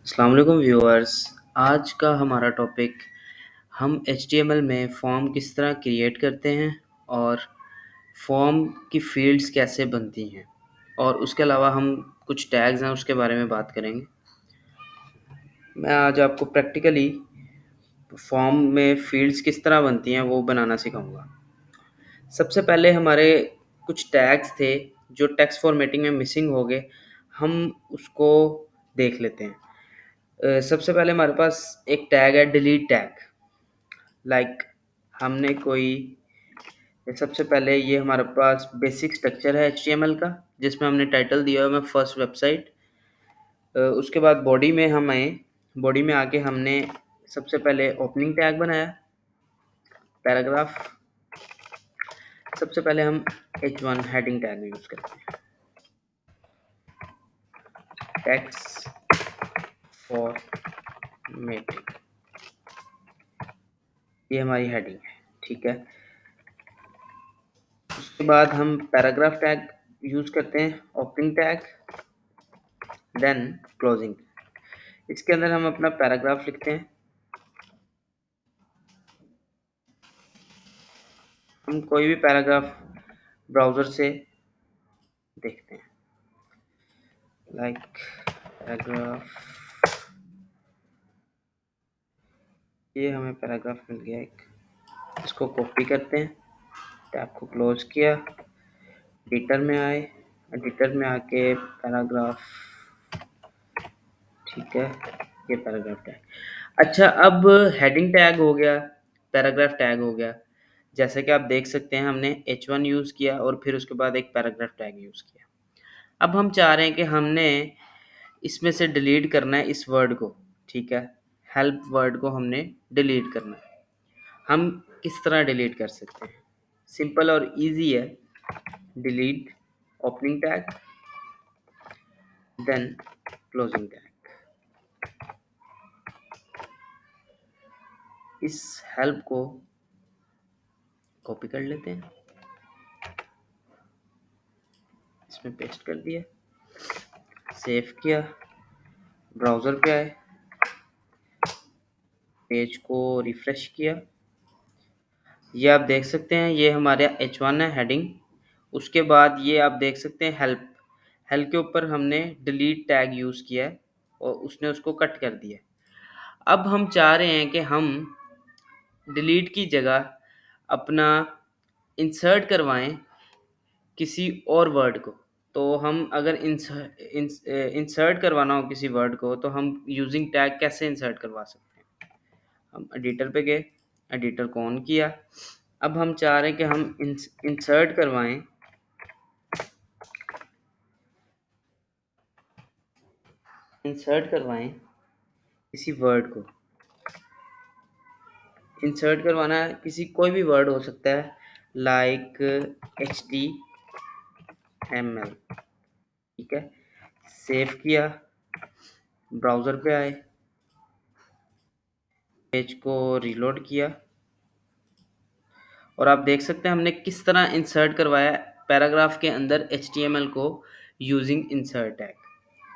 अस्सलाम वालेकुम व्यूअर्स। आज का हमारा टॉपिक हम HTML में फॉर्म किस तरह क्रिएट करते हैं और फॉर्म की फ़ील्ड्स कैसे बनती हैं और उसके अलावा हम कुछ टैग्स हैं उसके बारे में बात करेंगे। मैं आज आपको प्रैक्टिकली फॉर्म में फ़ील्ड्स किस तरह बनती हैं वो बनाना सिखाऊँगा। सबसे पहले हमारे कुछ टैग्स थे जो टेक्स्ट फॉर्मेटिंग में मिसिंग हो गए, हम उसको देख लेते हैं। सबसे पहले हमारे पास एक टैग है डिलीट टैग। लाइक हमने कोई सबसे पहले ये हमारे पास बेसिक स्ट्रक्चर है HTML का जिसमें हमने टाइटल दिया हुआ है फर्स्ट वेबसाइट। उसके बाद बॉडी में आके हमने सबसे पहले ओपनिंग टैग बनाया, पैराग्राफ। सबसे पहले हम H1 हेडिंग टैग यूज़ करते हैं, टेक्स्ट फॉर्मेटिंग, ये हमारी हेडिंग है। ठीक है, उसके बाद हम पैराग्राफ टैग यूज़ करते हैं, ओपनिंग टैग, देन क्लोजिंग। इसके अंदर हम अपना पैराग्राफ लिखते हैं। हम कोई भी पैराग्राफ ब्राउज़र से देखते हैं, लाइक पैराग्राफ, ये हमें पैराग्राफ मिल गया एक। इसको कॉपी करते हैं, टैब को क्लोज किया, एडिटर में आए, एडिटर में आके पैराग्राफ, ठीक है, ये पैराग्राफ टैग। अच्छा, अब हेडिंग टैग हो गया, पैराग्राफ टैग हो गया। जैसे कि आप देख सकते हैं हमने H1 यूज़ किया और फिर उसके बाद एक पैराग्राफ टैग यूज़ किया। अब हम चाह रहे हैं कि हमने इसमें से डिलीट करना है इस वर्ड को। ठीक है, हेल्प वर्ड को हमने डिलीट करना है। हम किस तरह डिलीट कर सकते हैं? सिंपल और इजी है। Delete opening tag, then closing tag. इस हेल्प को कॉपी कर लेते हैं, इसमें पेस्ट कर दिया, सेव किया, ब्राउज़र पे आए, पेज को रिफ्रेश किया। ये आप देख सकते हैं, ये हमारे H1 है हेडिंग। उसके बाद ये आप देख सकते हैं हेल्प। हेल्प के ऊपर हमने डिलीट टैग यूज़ किया है और उसने उसको कट कर दिया। अब हम चाह रहे हैं कि हम डिलीट की जगह अपना इंसर्ट करवाएं किसी और वर्ड को। तो हम अगर इंसर्ट करवाना हो किसी वर्ड को तो हम यूजिंग टैग कैसे इंसर्ट करवा सकते हैं? हम एडिटर पे गए, एडिटर को ऑन किया। अब हम चाह रहे हैं कि हम इंसर्ट करवाएं किसी वर्ड को। इंसर्ट करवाना है किसी कोई भी वर्ड हो सकता है, लाइक HTML। ठीक है, सेव किया, ब्राउज़र पे आए, पेज को रीलोड किया और आप देख सकते हैं हमने किस तरह इंसर्ट करवाया पैराग्राफ के अंदर HTML को यूजिंग इंसर्ट टैग।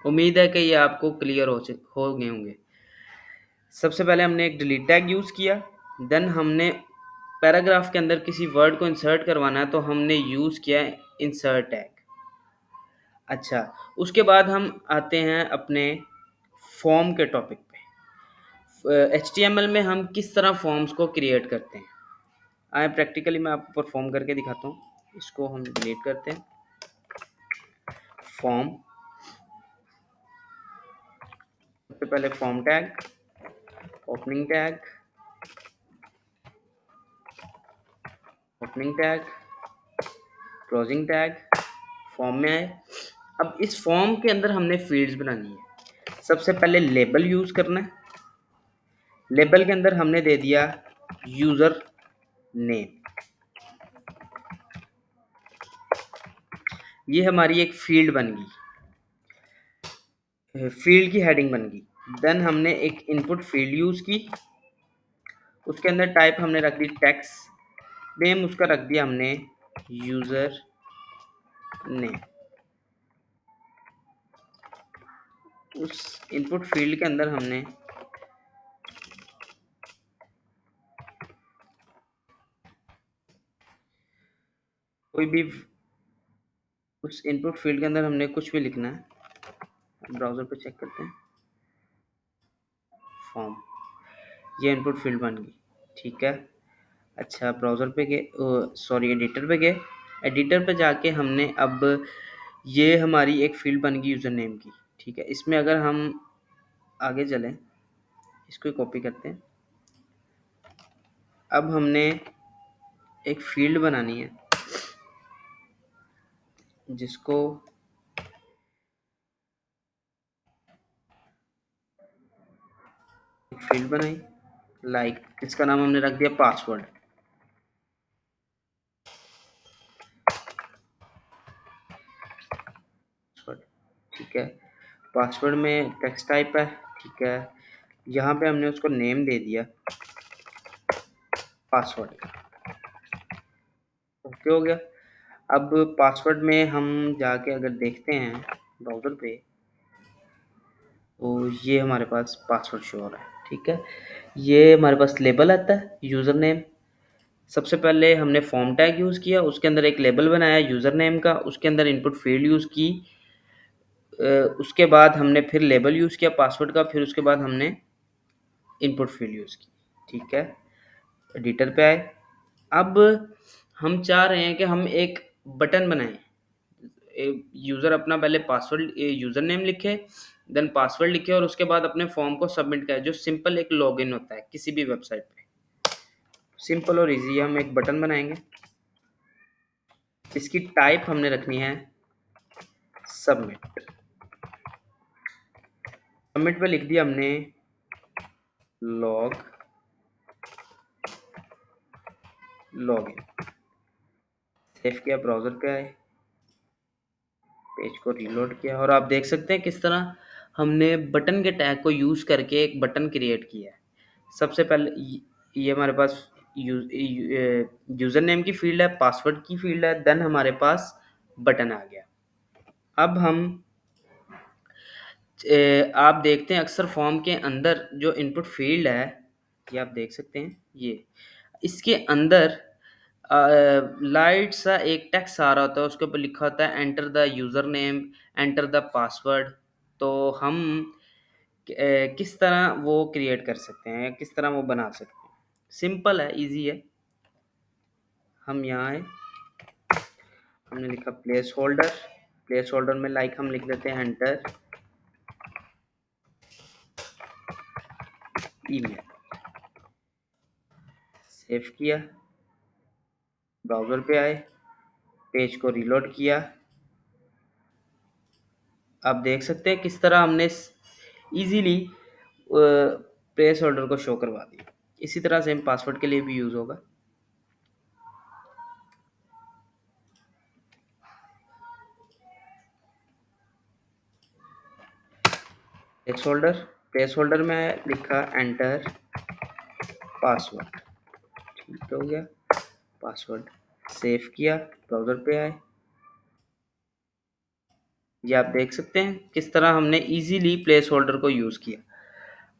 उम्मीद है कि ये आपको क्लियर हो गए होंगे। सबसे पहले हमने एक डिलीट टैग यूज़ किया, देन हमने पैराग्राफ के अंदर किसी वर्ड को इंसर्ट करवाना है तो हमने यूज़ किया इंसर्ट टैग। अच्छा, उसके बाद हम आते हैं अपने फॉर्म के टॉपिक पे। HTML में हम किस तरह फॉर्म्स को क्रिएट करते हैं, आए प्रैक्टिकली मैं आपको परफॉर्म करके दिखाता हूँ। इसको हम डिलीट करते हैं, फॉर्म, सबसे पहले form tag, opening tag, opening tag, closing tag, form में आए। अब इस फॉर्म के अंदर हमने फील्ड्स बनानी है। सबसे पहले लेबल यूज़ करना है। लेबल के अंदर हमने दे दिया यूज़र नेम, ये हमारी एक फील्ड बन गई, फील्ड की हेडिंग बन गई। देन हमने एक इनपुट फील्ड यूज़ की, उसके अंदर टाइप हमने रख दी टेक्स्ट, नेम उसका रख दिया हमने यूज़र नेम। उस इनपुट फील्ड के अंदर हमने कोई भी उस इनपुट फील्ड के अंदर हमने कुछ भी लिखना है। ब्राउज़र पे चेक करते हैं। फॉर्म, ये इनपुट फील्ड बन गई, ठीक है। अच्छा, ब्राउज़र पे गए, सॉरी एडिटर पे गए। एडिटर पे जाके हमने अब ये हमारी एक फील्ड बन गई यूज़र नेम की, ठीक है। इसमें अगर हम आगे चलें, इसको कॉपी करते हैं। अब हमने एक फील्ड बनानी है जिसको एक फील्ड बनाई, लाइक इसका नाम हमने रख दिया पासवर्ड। ठीक है, पासवर्ड में टेक्स्ट टाइप है, ठीक है। यहाँ पे हमने उसको नेम दे दिया पासवर्ड, ओके हो गया। अब पासवर्ड में हम जाके अगर देखते हैं ब्राउज़र पे, तो ये हमारे पास पासवर्ड शो हो रहा है, ठीक है। ये हमारे पास लेबल आता है यूज़र नेम। सबसे पहले हमने फॉर्म टैग यूज़ किया, उसके अंदर एक लेबल बनाया यूज़र नेम का, उसके अंदर इनपुट फील्ड यूज़ की, उसके बाद हमने फिर लेबल यूज़ किया पासवर्ड का, फिर उसके बाद हमने इनपुट फील्ड यूज़ की, ठीक है। एडिटर पे आए। अब हम चाह रहे हैं कि हम एक बटन बनाएं। यूज़र अपना पहले पासवर्ड यूज़र नेम लिखे, देन पासवर्ड लिखे और उसके बाद अपने फॉर्म को सबमिट करे, जो सिंपल एक लॉगिन होता है किसी भी वेबसाइट पे। सिंपल और इजी हम एक बटन बनाएंगे। इसकी टाइप हमने रखनी है सबमिट। सबमिट पे लिख दिया हमने लॉग लॉगिन। सेव किया, ब्राउज़र पे आए, पेज को रीलोड किया और आप देख सकते हैं किस तरह हमने बटन के टैग को यूज़ करके एक बटन क्रिएट किया है। सबसे पहले ये हमारे पास यूज़र नेम की फील्ड है, पासवर्ड की फील्ड है, देन हमारे पास बटन आ गया। अब हम आप देखते हैं अक्सर फॉर्म के अंदर जो इनपुट फील्ड है, ये आप देख सकते हैं, ये इसके अंदर लाइट सा एक टेक्स्ट आ रहा होता है, उसके ऊपर लिखा होता है enter the user name, enter the password. तो हम किस तरह वो क्रिएट कर सकते हैं, किस तरह वो बना सकते हैं? सिंपल है, इजी है। हम यहाँ आए, हमने लिखा प्लेस होल्डर। प्लेस होल्डर में लाइक हम लिख देते हैं एंटर ईमेल। सेव किया, ब्राउज़र पे आए, पेज को रीलोड किया। आप देख सकते हैं किस तरह हमने इजीली प्लेस होल्डर को शो करवा दिया। इसी तरह से हम पासवर्ड के लिए भी यूज़ होगा। प्लेस होल्डर में लिखा एंटर पासवर्ड, ठीक हो गया पासवर्ड। सेव किया, ब्राउज़र पे आए, ये आप देख सकते हैं किस तरह हमने इजीली प्लेस होल्डर को यूज़ किया।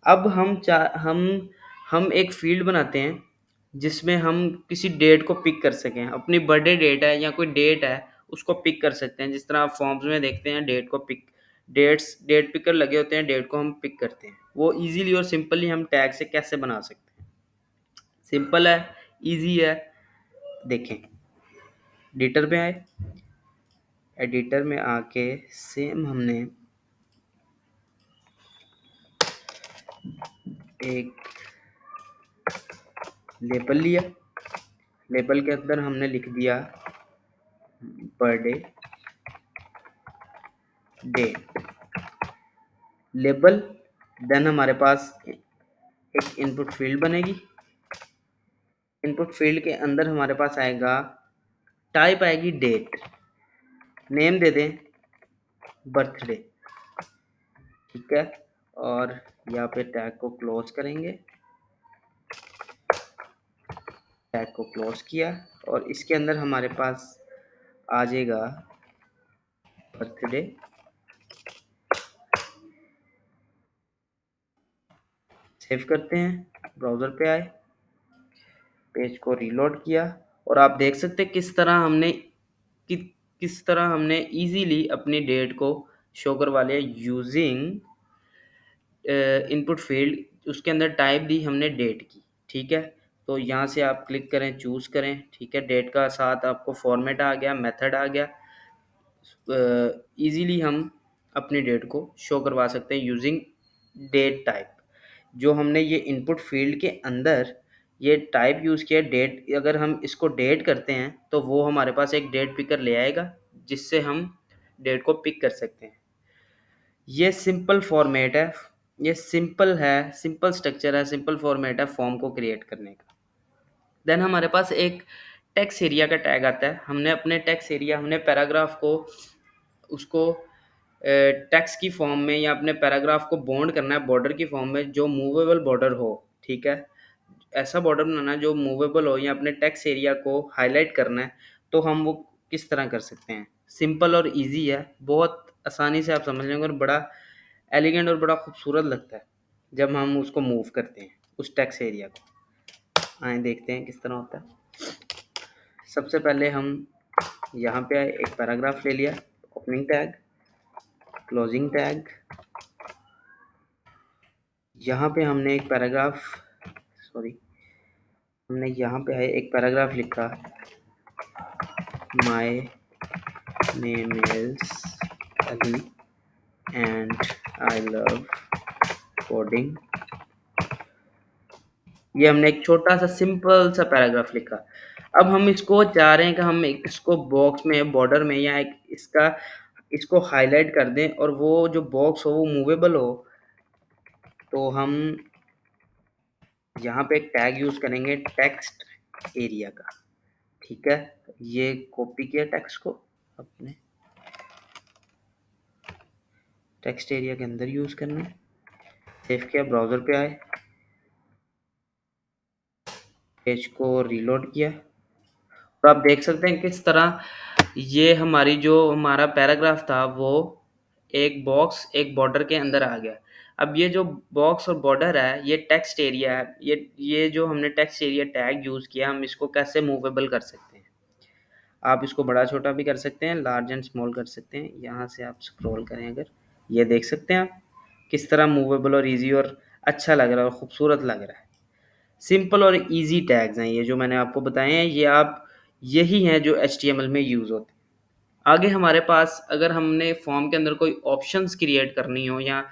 अब हम एक फील्ड बनाते हैं जिसमें हम किसी डेट को पिक कर सकें। अपनी बर्थडे डेट है या कोई डेट है, उसको पिक कर सकते हैं। जिस तरह आप फॉर्म्स में देखते हैं डेट पिकर लगे होते हैं, डेट को हम पिक करते हैं। वो इजीली और सिंपली हम टैग से कैसे बना सकते हैं? सिंपल है, इजी है। देखें, एडिटर पे आए, एडिटर में आके सेम हमने एक लेबल लिया। लेबल के अंदर हमने लिख दिया बर्थडे डेट लेबल। देन हमारे पास एक इनपुट फील्ड बनेगी। इनपुट फील्ड के अंदर हमारे पास आएगा, टाइप आएगी डेट, नेम दे दें बर्थडे, ठीक है। और यहाँ पे टैग को क्लोज करेंगे, टैग को क्लोज किया और इसके अंदर हमारे पास आ जाएगा बर्थडे सेव करते हैं, ब्राउज़र पे आए, पेज को रीलोड किया और आप देख सकते हैं कि किस तरह हमने इजीली अपनी डेट को शो करवा लिया यूजिंग इनपुट फील्ड। उसके अंदर टाइप दी हमने डेट की, ठीक है। तो यहाँ से आप क्लिक करें, चूज़ करें, ठीक है। डेट का साथ आपको फॉर्मेट आ गया, मेथड आ गया। इजीली हम अपनी डेट को शो करवा सकते हैं यूजिंग डेट टाइप। जो हमने ये इनपुट फील्ड के अंदर ये टाइप यूज़ किया डेट, अगर हम इसको डेट करते हैं तो वो हमारे पास एक डेट पिकर ले आएगा जिससे हम डेट को पिक कर सकते हैं। ये सिंपल फॉर्मेट है, ये सिंपल है, सिंपल स्ट्रक्चर है, सिंपल फॉर्मेट है फॉर्म को क्रिएट करने का। देन हमारे पास एक टेक्स्ट एरिया का टैग आता है। हमने अपने टेक्स्ट एरिया, हमने पैराग्राफ को उसको टेक्स्ट की फॉर्म में या अपने पैराग्राफ को बॉन्ड करना है बॉर्डर की फॉर्म में, जो मूवेबल बॉर्डर हो, ठीक है। ऐसा बॉर्डर बनाना है जो मूवेबल हो, या अपने टेक्स्ट एरिया को हाईलाइट करना है, तो हम वो किस तरह कर सकते हैं। सिंपल और इजी है, बहुत आसानी से आप समझ लेंगे और बड़ा एलिगेंट और बड़ा खूबसूरत लगता है जब हम उसको मूव करते हैं उस टेक्स्ट एरिया को। आए देखते हैं किस तरह होता है। सबसे पहले हम यहाँ पे आए, एक पैराग्राफ ले लिया, ओपनिंग टैग, क्लोजिंग टैग। यहाँ पे हमने एक पैराग्राफ, सॉरी, हमने यहाँ पे है एक पैराग्राफ लिखा, my name is Ali and I love coding. ये हमने एक छोटा सा सिंपल सा पैराग्राफ लिखा। अब हम इसको चाह रहे हैं कि हम इसको बॉक्स में, बॉर्डर में, या एक इसको हाईलाइट कर दें और वो जो बॉक्स हो वो मूवेबल हो। तो हम यहाँ पे एक टैग यूज़ करेंगे टेक्स्ट एरिया का, ठीक है। ये कॉपी किया टेक्स्ट को, अपने टेक्स्ट एरिया के अंदर यूज़ करना है। सेव किया, ब्राउज़र पे आए, पेज को रीलोड किया, तो आप देख सकते हैं किस तरह ये हमारा पैराग्राफ था वो एक बॉक्स, एक बॉर्डर के अंदर आ गया। अब ये जो बॉक्स और बॉर्डर है ये टेक्स्ट एरिया है। ये जो हमने टेक्स्ट एरिया टैग यूज़ किया, हम इसको कैसे मूवेबल कर सकते हैं। आप इसको बड़ा छोटा भी कर सकते हैं, लार्ज एंड स्मॉल कर सकते हैं। यहाँ से आप स्क्रॉल करें अगर, ये देख सकते हैं आप किस तरह मूवेबल और ईजी और अच्छा लग रहा है और ख़ूबसूरत लग रहा है। सिंपल और इजी टैग्स हैं ये जो मैंने आपको बताए हैं, यही हैं जो HTML में यूज़ होते हैं। आगे हमारे पास अगर हमने फॉर्म के अंदर कोई ऑप्शंस क्रिएट करनी हो, या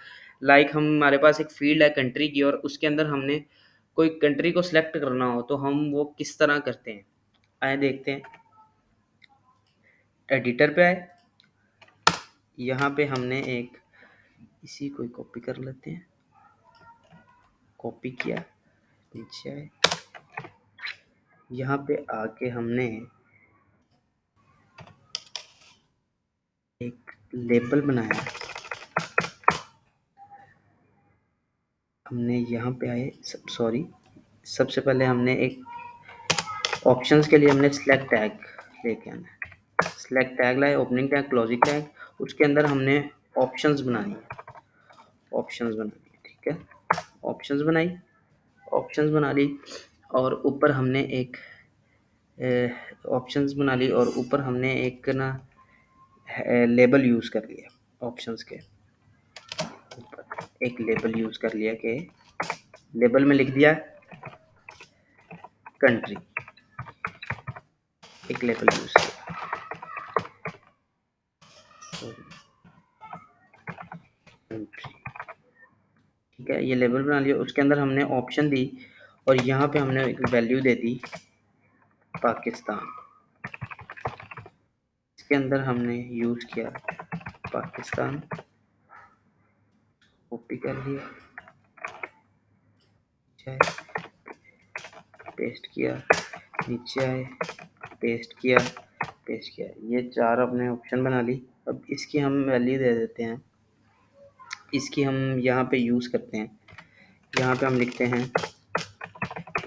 हमारे पास एक फील्ड है कंट्री की और उसके अंदर हमने कोई कंट्री को सिलेक्ट करना हो, तो हम वो किस तरह करते हैं, आए देखते हैं। एडिटर पे आए, यहाँ पे हमने एक इसी को कॉपी कर लेते हैं, कॉपी किया, नीचे आए, यहाँ पे आके हमने एक लेबल बनाया। हमने यहाँ पे आए, सबसे पहले हमने एक ऑप्शंस के लिए हमने सिलेक्ट टैग लेके आना है। सिलेक्ट टैग लाए, ओपनिंग टैग, क्लोजिंग टैग, उसके अंदर हमने ऑप्शंस बनानी है, ठीक है। ऑप्शंस बना ली और ऊपर हमने एक ना लेबल यूज़ कर लिया। ऑप्शंस के ऊपर एक लेबल यूज़ कर लिया कि लेबल में लिख दिया कंट्री, एक लेबल यूज़ किया, कंट्री, ठीक है। ये लेबल बना लिया, उसके अंदर हमने ऑप्शन दी और यहाँ पे हमने एक वैल्यू दे दी पाकिस्तान। इसके अंदर हमने यूज़ किया पाकिस्तान, कॉपी कर लिया, पेस्ट किया, नीचे आए, पेस्ट किया, ये 4 अपने ऑप्शन बना ली। अब इसकी हम वैल्यू दे देते हैं, इसकी हम यहाँ पे यूज़ करते हैं। यहाँ पे हम लिखते हैं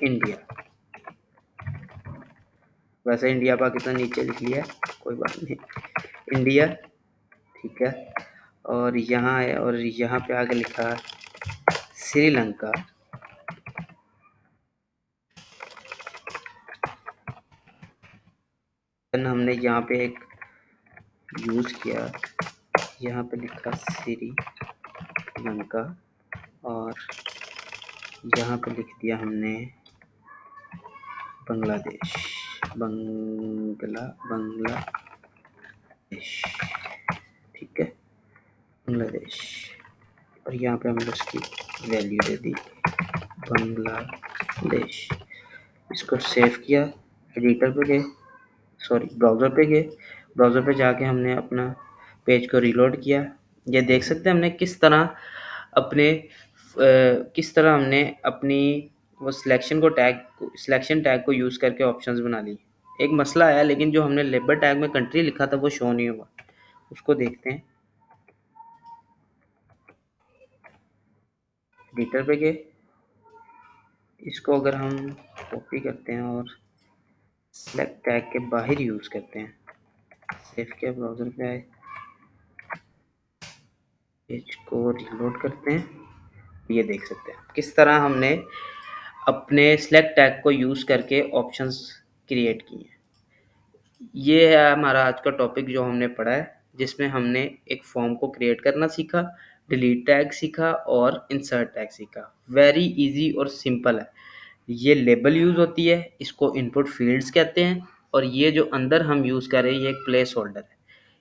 इंडिया, वैसे इंडिया पाकिस्तान नीचे लिख लिया, कोई बात नहीं, इंडिया, ठीक है। और यहाँ है और यहाँ पे आगे लिखा श्रीलंका, देन हमने यहाँ पे एक यूज़ किया, यहाँ पे लिखा श्रीलंका और यहाँ पे लिख दिया हमने बांग्लादेश, बांग्लादेश, ठीक है, बांग्लादेश। और यहाँ पे हमने उसकी वैल्यू दे दी बांग्लादेश। इसको सेव किया, एडिटर पे गए, सॉरी ब्राउज़र पे गए, ब्राउज़र पे जाके हमने अपना पेज को रीलोड किया। ये देख सकते हैं हमने किस तरह हमने अपनी वो सिलेक्शन टैग को यूज़ करके ऑप्शंस बना ली। एक मसला आया, लेकिन जो हमने लेबर टैग में कंट्री लिखा था वो शो नहीं हुआ, उसको देखते हैं। एडिटर पे गए, इसको अगर हम कॉपी करते हैं और सेलेक्ट टैग के बाहर यूज़ करते हैं, सेव किया, ब्राउज़र पे आए, पेज को रीलोड करते हैं, ये देख सकते हैं किस तरह हमने अपने सेलेक्ट टैग को यूज़ करके ऑप्शंस क्रिएट किए हैं। ये है हमारा आज का टॉपिक जो हमने पढ़ा है, जिसमें हमने एक फॉर्म को क्रिएट करना सीखा, डिलीट टैग सीखा और इंसर्ट टैग सीखा। वेरी इजी और सिंपल है। ये लेबल यूज़ होती है, इसको इनपुट फील्ड्स कहते हैं, और ये जो अंदर हम यूज़ कर रहे हैं ये एक प्लेस होल्डर है।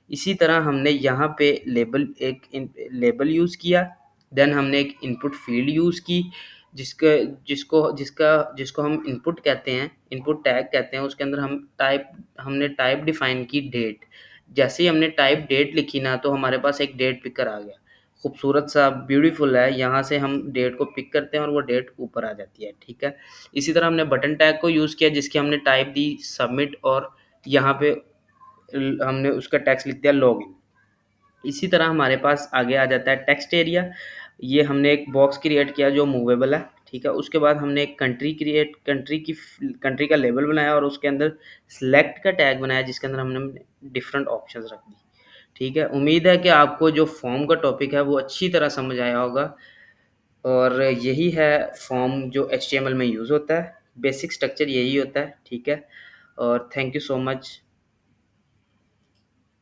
इसी तरह हमने यहाँ पे लेबल यूज़ किया, देन हमने एक इनपुट फील्ड यूज़ की, जिसके जिसको जिसका जिसको हम इनपुट कहते हैं, इनपुट टैग कहते हैं। उसके अंदर हमने टाइप डिफाइन की डेट। जैसे ही हमने टाइप डेट लिखी ना, तो हमारे पास एक डेट पिकर आ गया, खूबसूरत सा, ब्यूटीफुल है। यहाँ से हम डेट को पिक करते हैं और वो डेट ऊपर आ जाती है, ठीक है। इसी तरह हमने बटन टैग को यूज़ किया, जिसकी हमने टाइप दी सबमिट, और यहाँ पे हमने उसका टेक्स्ट लिख दिया लॉगिन। इसी तरह हमारे पास आगे आ जाता है टेक्स्ट एरिया। ये हमने एक बॉक्स क्रिएट किया जो मूवेबल है, ठीक है। उसके बाद हमने एक कंट्री का लेबल बनाया और उसके अंदर सिलेक्ट का टैग बनाया, जिसके अंदर हमने डिफरेंट ऑप्शंस रख दी, ठीक है। उम्मीद है कि आपको जो फॉर्म का टॉपिक है वो अच्छी तरह समझ आया होगा, और यही है फॉर्म जो HTML में यूज़ होता है। बेसिक स्ट्रक्चर यही होता है, ठीक है। और थैंक यू सो मच।